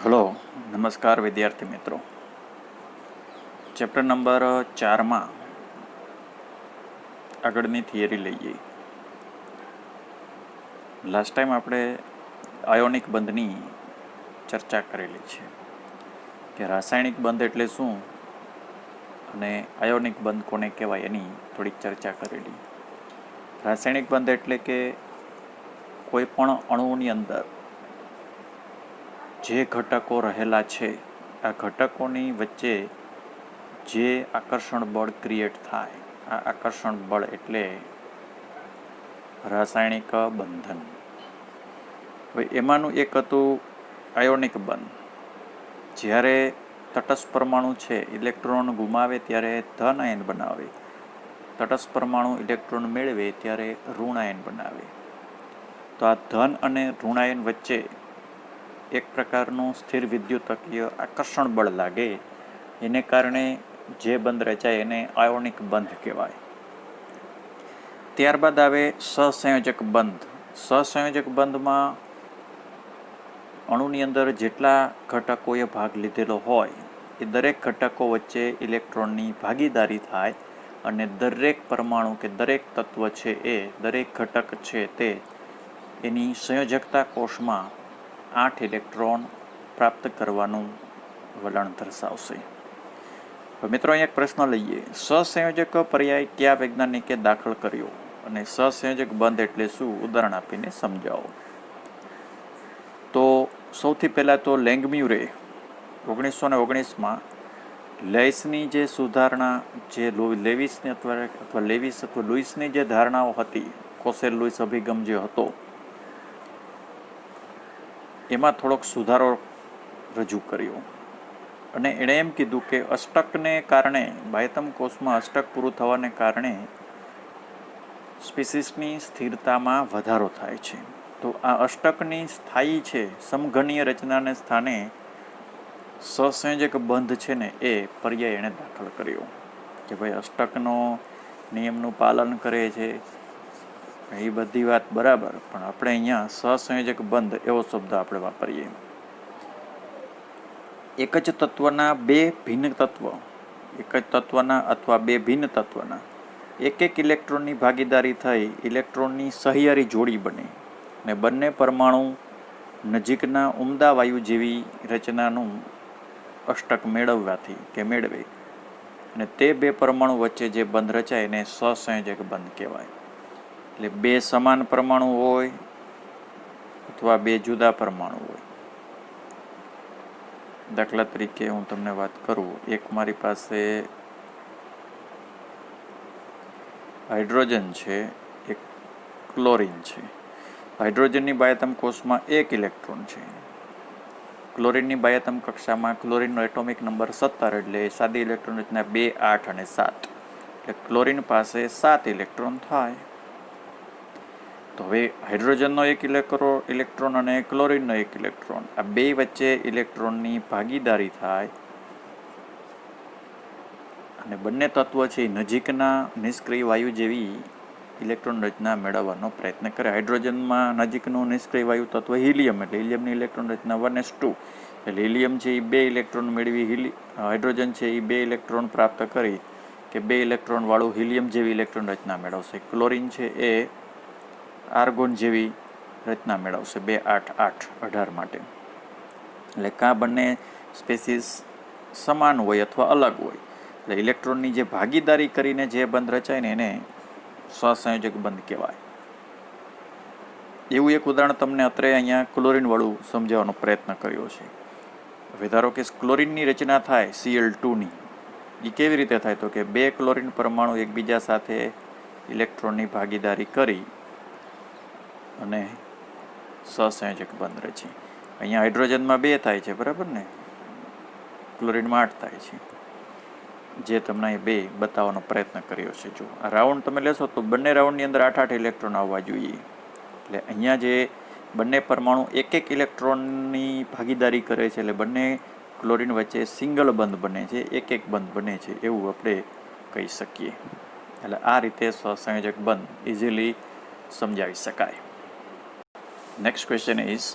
Hello, નમસ્કાર વિદ્યાર્થી મિત્રો. ચેપ્ટર નંબર 4માં આગળની થિયરી લઈએ. લાસ્ટ ટાઈમ આપણે આયોનિક બંધની ચર્ચા કરેલી છે કે રાસાયણિક બંધ એટલે શું અને આયોનિક બંધ કોને કહેવાય એની થોડીક ચર્ચા કરેલી. રાસાયણિક બંધ એટલે કે કોઈ પણ અણુની અંદર જે ઘટકો રહેલા છે આ ઘટકોની વચ્ચે જે આકર્ષણ બળ ક્રિએટ થાય, આ આકર્ષણ બળ એટલે રાસાયણિક બંધન. હવે એમાંનું એક હતું આયોનિક બંધ. જ્યારે તટસ્થ પરમાણુ છે ઇલેક્ટ્રોન ગુમાવે ત્યારે ધન આયન બનાવે, તટસ્થ પરમાણુ ઇલેક્ટ્રોન મેળવે ત્યારે ઋણ આયન બનાવે. તો આ ધન અને ઋણાયન વચ્ચે એક પ્રકારનું સ્થિર વિદ્યુતકીય આકર્ષણ બળ લાગે, એને કારણે જે બંધ રચાય એને આયોનિક બંધ કહેવાય. ત્યારબાદ આવે સહસંયોજક બંધ. સહસંયોજક બંધમાં અણુની અંદર જેટલા ઘટકોએ ભાગ લીધેલો હોય એ દરેક ઘટકો વચ્ચે ઇલેક્ટ્રોનની ભાગીદારી થાય અને દરેક પરમાણુ કે દરેક તત્વ છે એ દરેક ઘટક છે તે એની સંયોજકતા કોષમાં 8 ઇલેક્ટ્રોન પ્રાપ્ત કરવાનું વલણ દર્શાવશે. મિત્રો, અહીંયા એક પ્રશ્ન લઈએ. સહસંયોજક પર્યાય કયા વૈજ્ઞાનિકે દાખલ કર્યો અને સહસંયોજક બંધ એટલે શું, ઉદાહરણ આપીને સમજાવો. તો સૌથી પહેલાં તો લેંગમ્યુરે 1919માં લેઇસની જે સુધારણા, જે લેવિસની અથવા લુઈસની જે ધારણાઓ હતી, કોસેલ લુઈસ અભિગમ જે હતો એમાં થોડોક સુધારો રજૂ કર્યો અને એણે એમ કીધું કે અષ્ટકને કારણે, બાહ્યતમ કોષમાં અષ્ટક પૂરું થવાને કારણે સ્પીસીસની સ્થિરતામાં વધારો થાય છે. તો આ અષ્ટકની સ્થાયી છે સમઘનીય રચનાને સ્થાને સહસંયોજક બંધ છે ને એ પર્યાય એણે દાખલ કર્યો કે ભાઈ અષ્ટકનો નિયમનું પાલન કરે છે, એ બધી વાત બરાબર, પણ આપણે અહીંયા સહસંયોજક બંધ એવો શબ્દ આપણે વાપરીએ. એક જ તત્વના બે ભિન્ન તત્વ, એક જ તત્વના અથવા બે ભિન્ન તત્વના એક ઇલેક્ટ્રોનની ભાગીદારી થઈ ઇલેક્ટ્રોનની સહિયારી જોડી બને અને બંને પરમાણુ નજીકના ઉમદા વાયુ જેવી રચનાનું અષ્ટક મેળવવાથી કે મેળવે અને તે બે પરમાણુ વચ્ચે જે બંધ રચાય એને સહસંયોજક બંધ કહેવાય. એટલે બે સમાન પરમાણુ હોય અથવા બે જુદા પરમાણુ હોય. દાખલા તરીકે હું તમને વાત કરું, એક મારી પાસે હાઇડ્રોજન છે, એક ક્લોરિન છે. હાઇડ્રોજનની બાહ્યતમ કોષમાં 1 ઇલેક્ટ્રોન છે. ક્લોરિનની બાહ્યતમ કક્ષામાં ક્લોરિનનો એટોમિક નંબર 17, એટલે સાદી ઇલેક્ટ્રોન રચના 2, 8 અને 7. એટલે ક્લોરિન પાસે 7 ઇલેક્ટ્રોન થાય. તો હવે હાઇડ્રોજનનો 1 ઇલેક્ટ્રોન અને ક્લોરિનનો 1 ઇલેક્ટ્રોન, આ બે વચ્ચે ઇલેક્ટ્રોનની ભાગીદારી થાય અને બંને તત્વ છે નજીકના નિષ્ક્રિય વાયુ જેવી ઇલેક્ટ્રોન રચના મેળવવાનો પ્રયત્ન કરે. હાઇડ્રોજનમાં નજીકનું નિષ્ક્રિય વાયુ તત્વ હિલિયમ, એટલે હિલિયમની ઇલેક્ટ્રોન રચના 1s2. એટલે હિલિયમ છે એ 2 ઇલેક્ટ્રોન મેળવી, હાઇડ્રોજન છે એ 2 ઇલેક્ટ્રોન પ્રાપ્ત કરી કે 2 ઇલેક્ટ્રોન વાળું હિલિયમ જેવી ઇલેક્ટ્રોન રચના મેળવશે. ક્લોરિન છે એ આર્ગોન જેવી રચના મેળવશે 2, 8, 8, 18 માટે. એટલે કાં બંને સ્પેસીસ સમાન હોય અથવા અલગ હોય. એટલે ઇલેક્ટ્રોનની જે ભાગીદારી કરીને જે બંધ રચાય ને એને સહસંયોજક બંધ કહેવાય. એવું એક ઉદાહરણ તમને અત્રે અહીંયા ક્લોરિન વાળું સમજાવવાનો પ્રયત્ન કર્યો છે. હવે ધારો કે ક્લોરિનની રચના થાય Cl2ની, એ કેવી રીતે થાય તો કે 2 ક્લોરિન પરમાણુ એકબીજા સાથે ઇલેક્ટ્રોનની ભાગીદારી કરી અને સહસંયોજક બંધ રચે. અહીંયા હાઇડ્રોજનમાં 2 થાય છે, બરાબર ને, ક્લોરિનમાં 8 થાય છે, જે તમને અહીં 2 બતાવવાનો પ્રયત્ન કર્યો છે. જો આ રાઉન્ડ તમે લેશો તો બંને રાઉન્ડની અંદર 8-8 ઇલેક્ટ્રોન આવવા જોઈએ. એટલે અહીંયા જે બંને પરમાણુ 1-1 ઇલેક્ટ્રોનની ભાગીદારી કરે છે, એટલે બંને ક્લોરિન વચ્ચે સિંગલ બંધ બને છે, 1-1 બંધ બને છે, એવું આપણે કહી શકીએ. એટલે આ રીતે સહસંયોજક બંધ ઇઝીલી સમજાવી શકાય. નેક્સ્ટ ક્વેશ્ચન ઇઝ,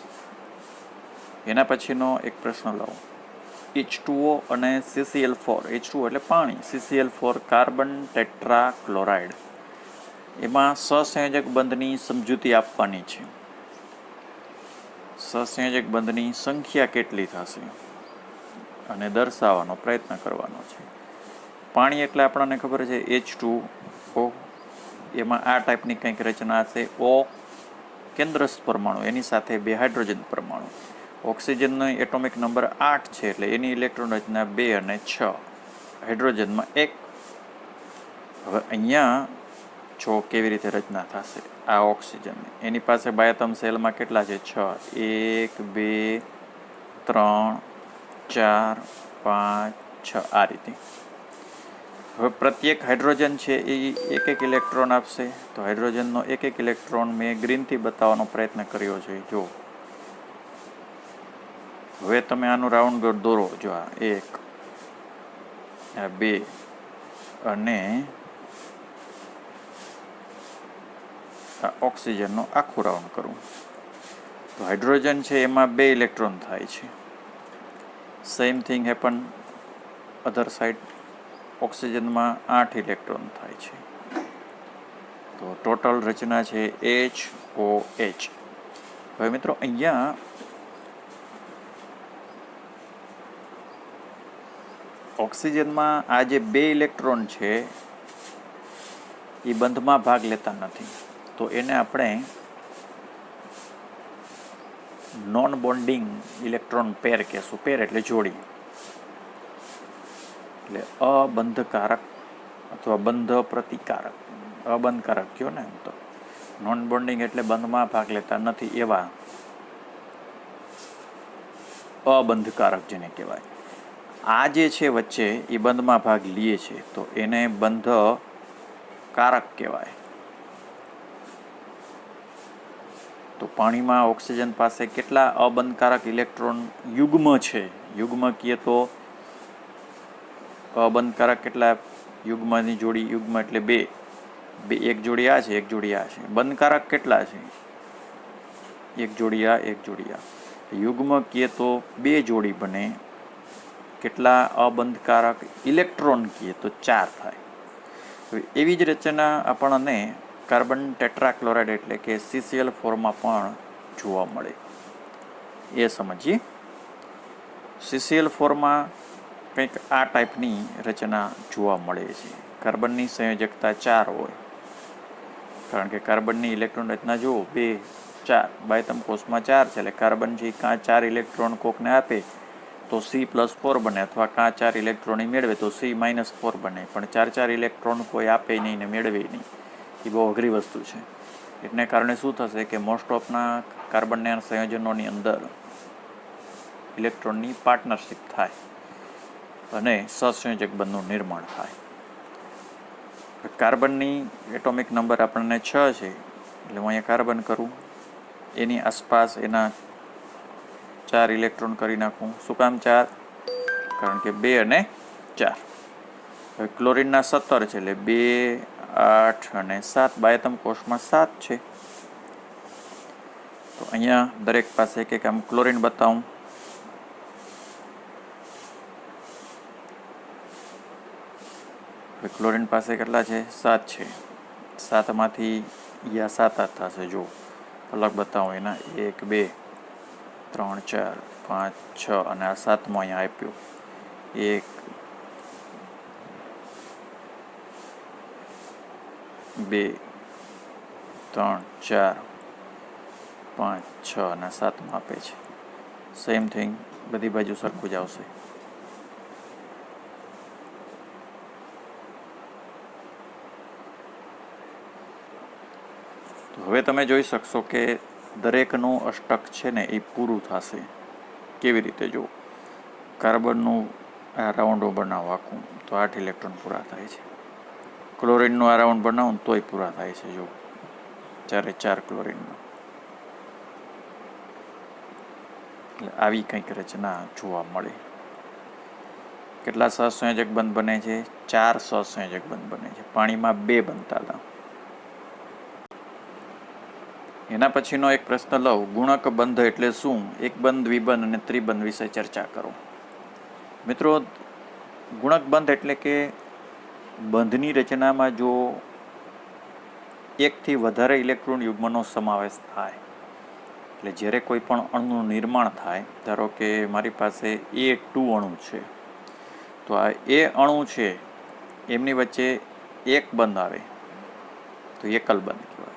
એના પછીનો એક પ્રશ્ન લાવો. H2O અને CCl4. H2O એટલે પાણી, CCl4 કાર્બન ટેટ્રા ક્લોરાઇડ. એમાં સહસંયોજક બંધની સમજૂતી આપવાની છે. સહસંયોજક બંધની સંખ્યા કેટલી થશે અને દર્શાવવાનો પ્રયત્ન કરવાનો છે. પાણી એટલે આપણને ખબર છે H2O. એમાં આ ટાઈપની કંઈક રચના હશે. O કેન્દ્રસ્થ પરમાણુ, એની સાથે 2 હાઇડ્રોજન પરમાણુ. ઓક્સિજનનો એટોમિક નંબર 8 છે, એટલે એની ઇલેક્ટ્રોન રચના 2 અને 6, હાઇડ્રોજનમાં 1. હવે અહીંયા જો કેવી રીતે રચના થશે આ ઓક્સિજનની. એની પાસે બાયતમ સેલમાં કેટલા છે? 6. 1 2 3 4 5 6 આ રીતે. હવે પ્રત્યેક હાઇડ્રોજન છે એ એક ઇલેક્ટ્રોન આપશે. તો હાઇડ્રોજનનો એક ઇલેક્ટ્રોન મેં ગ્રીનથી બતાવવાનો પ્રયત્ન કર્યો છે. જો હવે તમે આનું રાઉન્ડ દોરો. જો આ 1 આ 2 અને આ ઓક્સિજનનો આખું રાઉન્ડ કરું તો હાઇડ્રોજન છે એમાં 2 ઇલેક્ટ્રોન થાય છે. Same thing happen other side. ઓક્સિજનમાં 8 ઇલેક્ટ્રોન થાય છે. તો ટોટલ રચના છે HOH. હવે મિત્રો અહીંયા ઓક્સિજનમાં આ જે 2 ઇલેક્ટ્રોન છે એ બંધમાં ભાગ લેતા નથી, તો એને આપણે નોન બોન્ડિંગ ઇલેક્ટ્રોન પેર કહેશું. પેર એટલે જોડી, એટલે અબંધકારક અથવા બંધ પ્રતિકારક. અબંધકારક કયો ને, તો નોન બોન્ડિંગ એટલે બંધમાં ભાગ લેતા નથી એવા અબંધકારક જેને કહેવાય. આ જે છે વચ્ચે એ બંધમાં ભાગ લે છે, તો એને બંધકારક કહેવાય. તો પાણીમાં ઓક્સિજન પાસે કેટલા અબંધકારક ઇલેક્ટ્રોન યુગ્મ છે? યુગ્મ કહીએ તો અબંધકારક કેટલા? યુગ્મની જોડી, યુગ્મ એટલે 2. એક જોડી આ છે, એક જોડી આ છે. બંધકારક કેટલા છે? એક જોડી આ, એક જોડી આ. યુગ્મ કહીએ તો 2 જોડી બને. કેટલા અબંધકારક ઇલેક્ટ્રોન કહીએ તો 4 થાય. એવી જ રચના આપણને કાર્બન ટેટ્રાક્લોરાઇડ એટલે કે CCl4માં પણ જોવા મળે. એ સમજીએ. CCl4માં કંઈક આ ટાઈપની રચના જોવા મળે છે. કાર્બનની સંયોજકતા 4 હોય, કારણ કે કાર્બનની ઇલેક્ટ્રોન રચના જુઓ 2 4, બાયતમ કોષમાં 4 છે, એટલે કાર્બન છે કાં 4 ઇલેક્ટ્રોન કોકને આપે તો C+4 બને, અથવા કાં 4 ઇલેક્ટ્રોન મેળવે તો C-4 બને. પણ 4 ઇલેક્ટ્રોન કોઈ આપે નહીં ને મેળવે નહીં, એ બહુ અઘરી વસ્તુ છે. એને કારણે શું થશે કે મોસ્ટ ઓફના કાર્બનના સંયોજનોની અંદર ઇલેક્ટ્રોનની પાર્ટનરશિપ થાય અને સહસંયોજક બંધનું નિર્માણ થાય. કાર્બનની એટોમિક નંબર આપણને 6 છે, એટલે હું અહીંયા કાર્બન કરું, એની આસપાસ એના 4 ઇલેક્ટ્રોન કરી નાખું. શું કામ 4? કારણ કે 2 અને 4. હવે ક્લોરીનના 17 છે, એટલે 2 8 અને 7, બાયતમ કોષમાં 7 છે. તો અહીંયા દરેક પાસે એક આમ ક્લોરીન બતાવું. ક્લોરીન પાસે કેટલા છે? 7 છે. 7માંથી યા 7 થશે. જો અલગ બતાવું એના 1 2 3 4 5 6 અને આ 7મો અહીંયા આપ્યો 1 2 3 4 5 6 અને 7મો આપે છે. સેમ થિંગ બધી બાજુ સરખું જ આવશે. હવે તમે જોઈ શકશો કે દરેકનું અષ્ટક છે ને એ પૂરું થશે. કેવી રીતે? જો કાર્બનનું આ રાઉન્ડ બનાવો આખું તો 8 ઇલેક્ટ્રોન પૂરા થાય છે. ક્લોરીનનું આ રાઉન્ડ બનાવું તોય પૂરા થાય છે. જો 4 ક્લોરીનનો. એટલે આવી કંઈક રચના જોવા મળે. કેટલા સહસંયોજક બંધ બને છે? 4 સહસંયોજક બંધ બને છે. પાણીમાં 2 બનતા હતા. એના પછીનો એક પ્રશ્ન લઉં, ગુણક બંધ એટલે શું? એક બંધ, દ્વિબંધ અને ત્રિબંધ વિશે ચર્ચા કરો. મિત્રો, ગુણક બંધ એટલે કે બંધની રચનામાં જો એકથી વધારે ઇલેક્ટ્રોન યુગ્મનો સમાવેશ થાય, એટલે જ્યારે કોઈ પણ અણુનું નિર્માણ થાય, ધારો કે મારી પાસે A2 અણુ છે, તો આ એ અણુ છે એમની વચ્ચે એક બંધ આવે તો એકલ બંધ કહેવાય.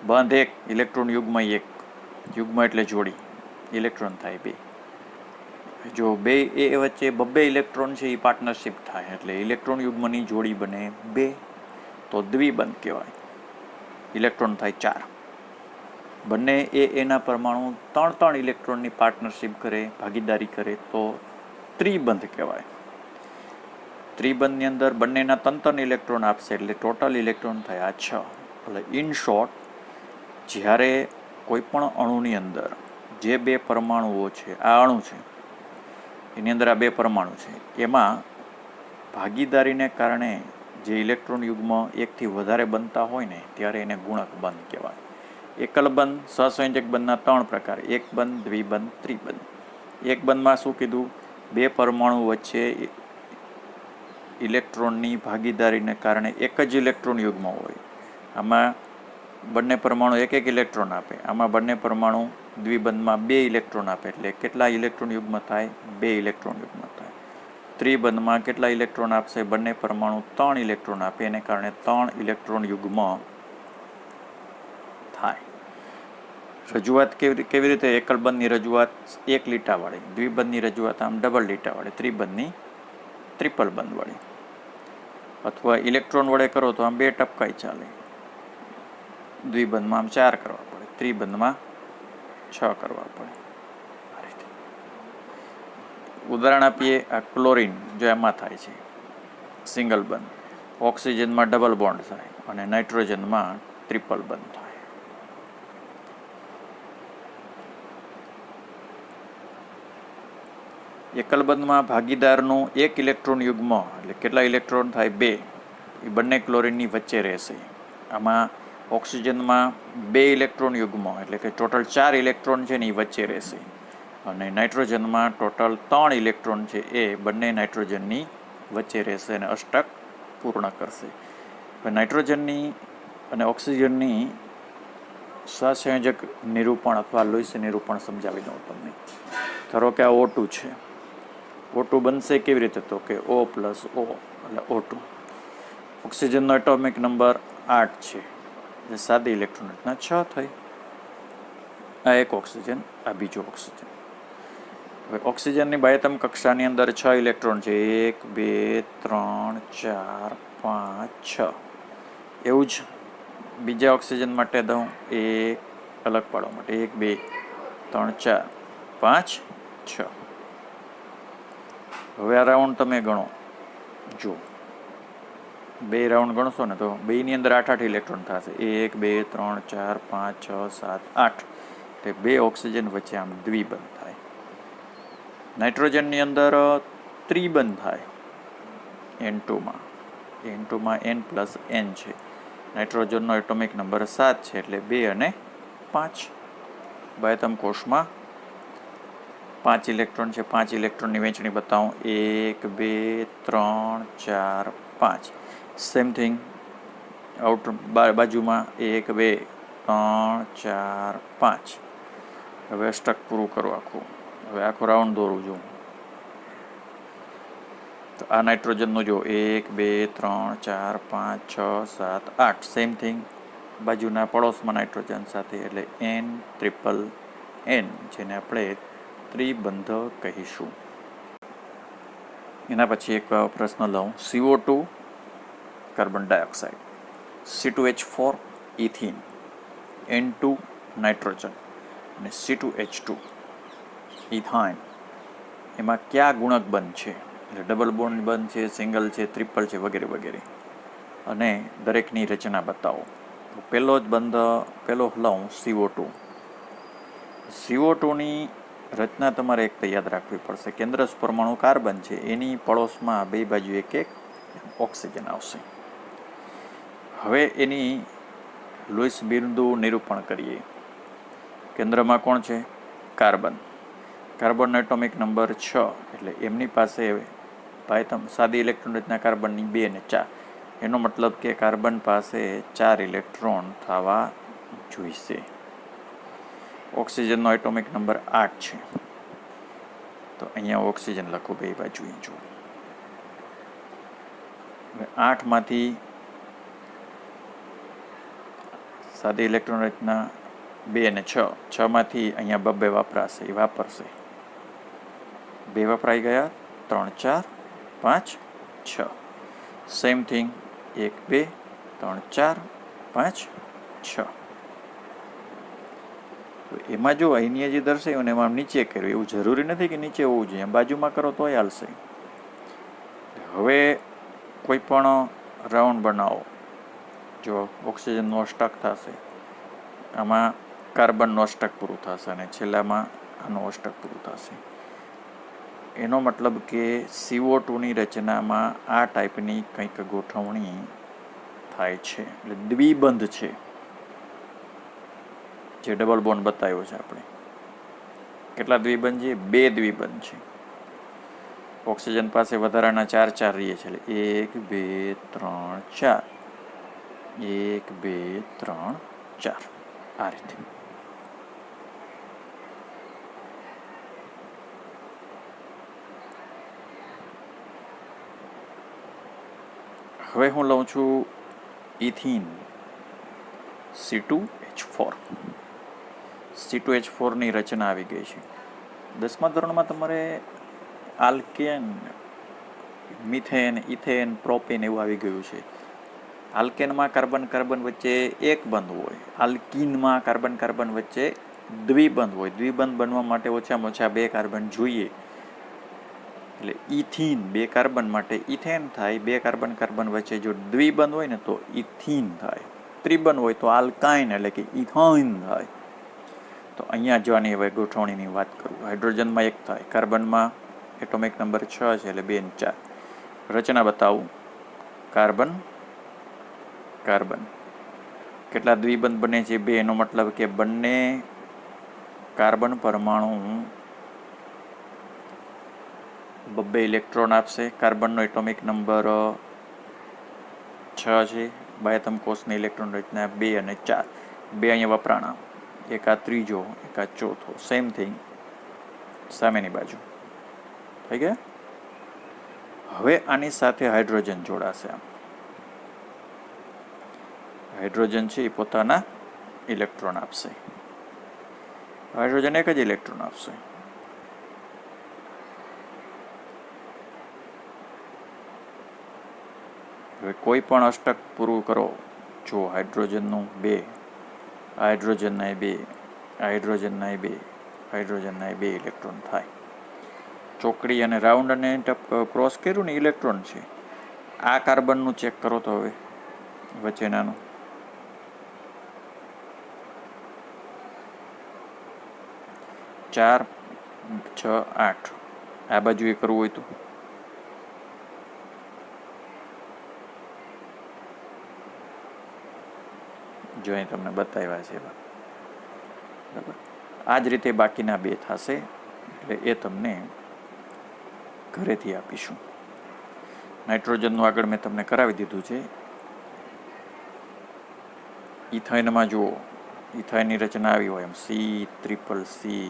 બંધ એક, ઇલેક્ટ્રોન યુગ્મ એક, યુગ્મ એટલે જોડી, ઇલેક્ટ્રોન થાય બે. જો બે એ વચ્ચે બબ્બે ઇલેક્ટ્રોન છે એ પાર્ટનરશિપ થાય એટલે ઇલેક્ટ્રોન યુગ્મની જોડી બને બે, તો દ્વિબંધ કહેવાય. ઇલેક્ટ્રોન થાય ચાર. બંને એના પરમાણુ ત્રણ ત્રણ ઇલેક્ટ્રોનની પાર્ટનરશિપ કરે, ભાગીદારી કરે તો ત્રિબંધ કહેવાય. ત્રિબંધની અંદર બંનેના ત્રણ ઇલેક્ટ્રોન આપશે એટલે ટોટલ ઇલેક્ટ્રોન થાય આ 6. એટલે ઇન શોર્ટ, જ્યારે કોઈ પણ અણુની અંદર જે બે પરમાણુઓ છે, આ અણુ છે એની અંદર આ બે પરમાણુ છે, એમાં ભાગીદારીને કારણે જે ઇલેક્ટ્રોન યુગ્મ એકથી વધારે બનતા હોય ને ત્યારે એને ગુણક બંધ કહેવાય. એકલ બંધ, સહસંયોજક બંધના 3 પ્રકાર, એક બંધ, દ્વિબંધ, ત્રિબંધ. એક બંધમાં શું કીધું? બે પરમાણુ વચ્ચે ઇલેક્ટ્રોનની ભાગીદારીને કારણે એક જ ઇલેક્ટ્રોન યુગ્મ હોય. આમાં બંને પરમાણુ એક એક ઇલેક્ટ્રોન આપે. આમાં બંને પરમાણુ દ્વિબંધમાં 2 ઇલેક્ટ્રોન આપે એટલે કેટલા ઇલેક્ટ્રોન યુગ્મ થાય? 2 ઇલેક્ટ્રોન યુગ્મ થાય. ત્રિબંધમાં કેટલા ઇલેક્ટ્રોન આપશે? બંને પરમાણુ 3 ઇલેક્ટ્રોન આપે, એને કારણે 3 ઇલેક્ટ્રોન યુગ્મ થાય. રજૂઆત કેવી રીતે? એકલ બંધની રજૂઆત એક લીટાવાળી, દ્વિબંધની રજૂઆત આમ ડબલ લીટાવાળી, ત્રિબંધની ટ્રિપલ બંધવાળી. અથવા ઇલેક્ટ્રોન વડે કરો તો આમ 2 ટપકાઈ ચાલે. દ્વિબંધમાં આમ 4 કરવા પડે, ત્રિબંધમાં 6 કરવા પડે. આ રીતે ઉદાહરણ આપીએ. આ ક્લોરીન જો એમાં થાય છે સિંગલ બંધ, ઓક્સિજનમાં ડબલ બોન્ડ થાય અને નાઇટ્રોજનમાં ટ્રિપલ બંધ થાય. એકલ બંધમાં ભાગીદારનું એક ઇલેક્ટ્રોન યુગ્મ એટલે કેટલા ઇલેક્ટ્રોન થાય? 2. એ બંને ક્લોરીનની વચ્ચે રહેશે. આમાં ઓક્સિજનમાં 2 ઇલેક્ટ્રોન યુગ્મ એટલે કે ટોટલ 4 ઇલેક્ટ્રોન છે ને એ વચ્ચે રહેશે. અને નાઇટ્રોજનમાં ટોટલ 3 ઇલેક્ટ્રોન છે એ બંને નાઇટ્રોજનની વચ્ચે રહેશે અને અષ્ટક પૂર્ણ કરશે. નાઇટ્રોજનની અને ઓક્સિજનની સહસંયોજક નિરૂપણ અથવા લુઈસ નિરૂપણ સમજાવી દઉં તમને. ધારો કે આ O2 છે. O2 બનશે કેવી રીતે? તો કે O + O એટલે O2. ઓક્સિજનનો એટોમિક નંબર 8 છે, જે સાદી ઇલેક્ટ્રોન રચના 6 થઈ. આ એક ઓક્સિજન, આ બીજો ઓક્સિજન. હવે ઓક્સિજનની બાહ્યતમ કક્ષાની અંદર 6 ઇલેક્ટ્રોન છે, 1 2 3 4 5 6. એવું જ બીજા ઓક્સિજન માટે દઉં, એક અલગ પાડવા માટે 1 2 3 4 5 6. હવે આ રાઉન્ડ તમે ગણો. જો 2 રાઉન્ડ ગણશો ને તો 2ની અંદર 8 ઇલેક્ટ્રોન થશે, 1 2 3 4 5 6 7 8. તે 2 ઓક્સિજન વચ્ચે આમ દ્વિબંધ થાય. નાઇટ્રોજનની અંદર ત્રિબંધ થાય N2માં. N2માં N + N છે. નાઇટ્રોજનનો એટોમિક નંબર 7 છે એટલે 2 અને 5. બાહ્યતમ કોષમાં 5 ઇલેક્ટ્રોન છે. 5 ઇલેક્ટ્રોનની વહેંચણી બતાવું, 1 2 3 4 5. સેમ થિંગ આઉટ બાજુમાં 1 2 3 4 5. હવે અષ્ટક પૂરું કરો આખું. હવે આખો રાઉન્ડ દોરું છું. તો આ નાઇટ્રોજનનો જો 1 2 3 4 5 6 7 8. સેમ થિંગ બાજુના પડોશમાં નાઇટ્રોજન સાથે એટલે N ટ્રિપલ N, જેને આપણે ત્રિબંધ કહીશું. એના પછી એક પ્રશ્ન લઉં. CO2 carbon dioxide, C2H4 ethene, N2 nitrogen અને C2H2 ઇથાઇન. એમાં કયા ગુણક બંધ છે? એટલે ડબલ બોન્ડ બંધ છે, સિંગલ છે, ટ્રિપલ છે, વગેરે વગેરે. અને દરેકની રચના બતાવો. પહેલો જ બંધ પહેલો લઉં CO2. CO2ની રચના તમારે એક યાદ રાખવી પડશે. કેન્દ્ર પરમાણુ કાર્બન છે, એની પડોશમાં બે બાજુ એક એક ઓક્સિજન આવશે. હવે એની લુઈસ બિંદુ નિરૂપણ કરીએ. કેન્દ્રમાં કોણ છે? કાર્બન. કાર્બનનો એટોમિક નંબર 6, એટલે એમની પાસે ભાઈ સાદી ઇલેક્ટ્રોન રચના કાર્બનની 2 અને 4. એનો મતલબ કે કાર્બન પાસે 4 ઇલેક્ટ્રોન થવા જોઈશે. ઓક્સિજનનો એટોમિક નંબર 8 છે, તો અહીંયા ઓક્સિજન લખો બે બાજુ. જો 8 માંથી સાદી ઇલેક્ટ્રોન રચના 2 અને 6, 6 માંથી અહીંયા બબ્બે વાપરાશે, એ વાપરશે. 2 વપરાઈ ગયા, 3 4 5 6. Same thing 1 2 3 4 5 6. એમાં જો અહીંયા જે દર્શાવ્યું ને એમાં નીચે કર્યું, એવું જરૂરી નથી કે નીચે હોવું જોઈએ, બાજુમાં કરો તોય હાલશે. હવે કોઈ પણ રાઉન્ડ બનાવો. જો ઓક્સિજનનો અષ્ટક થશે, આમાં કાર્બનનો અષ્ટક પૂરું થશે અને છેલ્લામાં આનો અષ્ટક પૂરું થશે. એનો મતલબ કે CO2ની રચનામાં આ ટાઈપની કંઈક ગોઠવણી થાય છે, એટલે દ્વિબંધ છે, જે ડબલ બોન્ડ બતાવ્યો છે આપણે. કેટલા દ્વિબંધ છે? 2 દ્વિબંધ છે. ઓક્સિજન પાસે વધારાના 4 4 રહીએ છે, એટલે 1 2 3 4, 1 2 3 4, આ રીતે. હવે હું લઉં છું ઇથીન C2H4. C2H4ની રચના આવી ગઈ છે. 10મા ધોરણમાં તમારે આલ્કેન, મિથેન, ઇથેન, પ્રોપેન એવું આવી ગયું છે. આલ્કેનમાં કાર્બન કાર્બન વચ્ચે એક બંધ હોય, આલ્કીનમાં કાર્બન કાર્બન વચ્ચે દ્વિબંધ હોય. દ્વિબંધ બનવા માટે ઓછામાં ઓછા 2 કાર્બન જોઈએ, એટલે ઇથીન 2 કાર્બન માટે ઇથેન થાય. 2 કાર્બન કાર્બન વચ્ચે જો દ્વિબંધ હોય ને તો ઇથીન થાય. ત્રિબંધ હોય તો આલ્કાઇન એટલે કે ઇથાઇન થાય. તો અહીંયા જો આની હવે ગોઠવણીની વાત કરું, હાઇડ્રોજનમાં 1 થાય, કાર્બનમાં એટોમિક નંબર 6 છે, એટલે 2 અને 4. રચના બતાવું. કાર્બન કાર્બન કેટલા દ્વિબંધ બને છે? 2. એનો મતલબ કે બંને કાર્બન પરમાણુ 2 ઇલેક્ટ્રોન આપશે. કાર્બનનો એટોમિક નંબર 6 છે. બાહ્યતમ કોષની ઇલેક્ટ્રોન રચના 2 અને 4. 2 અહીંયા વપરાણા, એક આ ત્રીજો, એક આ ચોથો. સેમ થિંગ સામેની બાજુ થઈ ગયા. હવે આની સાથે હાઇડ્રોજન જોડાશે. હાઇડ્રોજન છે એ પોતાના ઇલેક્ટ્રોન આપશે. હાઇડ્રોજન એક જ ઇલેક્ટ્રોન આપશે. હવે કોઈ પણ અષ્ટક પૂરું કરો. જો હાઇડ્રોજનનું 2, હાઇડ્રોજનના 2, હાઇડ્રોજનના 2, હાઇડ્રોજનના 2 ઇલેક્ટ્રોન થાય. ચોકડી અને રાઉન્ડ અને ક્રોસ કર્યું ને ઇલેક્ટ્રોન છે. આ કાર્બનનું ચેક કરો તો હવે વચ્ચેનાનું. ચાર 6 8. આ બાજુ એ કરવું હોય તો જો અહીં તમને બતાવ્યા છે બરાબર. આ જ રીતે બાકીના 2 થશે, એટલે એ તમને ઘરેથી આપીશું. નાઇટ્રોજનનું આગળ મેં તમને કરાવી દીધું છે. ઇથાઇનમાં જુઓ, ઇથાઇનની રચના આવી હોય એમ CCCH.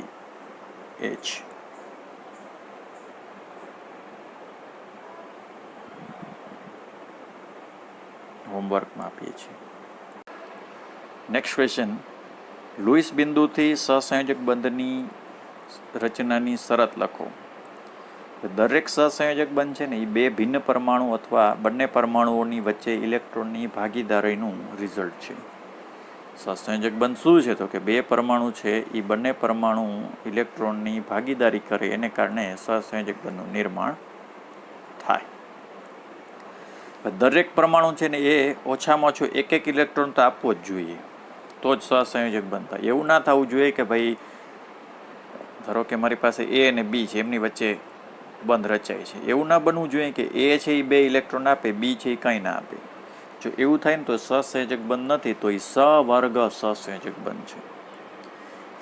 હોમવર્કમાં આપીએ છીએ. Next question. લુઈસ બિંદુથી સહસંયોજક બંધની રચનાની શરત લખો. દરેક સહસંયોજક બંધ છે ને એ 2 ભિન્ન પરમાણુ અથવા બંને પરમાણુઓની વચ્ચે ઇલેક્ટ્રોનની ભાગીદારીનું રિઝલ્ટ છે. સહસંયોજક બંધ શું છે? તો કે 2 પરમાણુ છે એ બંને પરમાણુ ઇલેક્ટ્રોનની ભાગીદારી કરે, એને કારણે સહસંયોજક બંધનું નિર્માણ થાય. દરેક પરમાણુ છે ને એ ઓછામાં ઓછું 1 ઇલેક્ટ્રોન તો આપવો જ જોઈએ, તો જ સહસંયોજક બંધ થાય. એવું ના થવું જોઈએ કે ભાઈ ધારો કે મારી પાસે A અને B છે, એમની વચ્ચે બંધ રચાય છે. એવું ના બનવું જોઈએ કે A છે એ 2 ઇલેક્ટ્રોન આપે, B છે એ કંઈ ના આપે. જો એવું થાય ને તો સહસંયોજક બંધ નથી, તો એ સવર્ગ સહસંયોજક બંધ છે.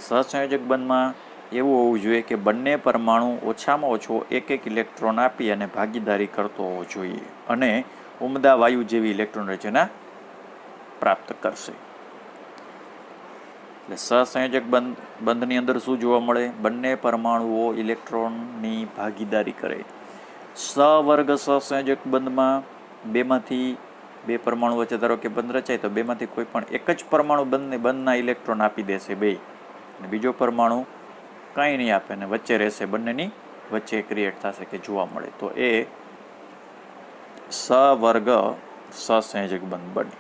સહસંયોજક બંધમાં એવું હોવું જોઈએ કે બંને પરમાણુ ઓછામાં ઓછો એક ઇલેક્ટ્રોન આપી અને ભાગીદારી કરતો હોવો જોઈએ અને ઉમદા વાયુ જેવી ઇલેક્ટ્રોન રચના પ્રાપ્ત કરશે. એટલે સહસંયોજક બંધની અંદર શું જોવા મળે? બંને પરમાણુઓ ઇલેક્ટ્રોનની ભાગીદારી કરે. સવર્ગ સહસંયોજક બંધમાં બેમાંથી બે પરમાણુ વચ્ચે ધારો કે બંધ રચાય તો બેમાંથી કોઈ પણ એક જ પરમાણુ બંધના ઇલેક્ટ્રોન આપી દેશે બે, અને બીજો પરમાણુ કાંઈ નહીં આપે ને વચ્ચે રહેશે, બંનેની વચ્ચે ક્રિએટ થશે કે જોવા મળે, તો એ સવર્ગ સહસંયોજક બંધ બને.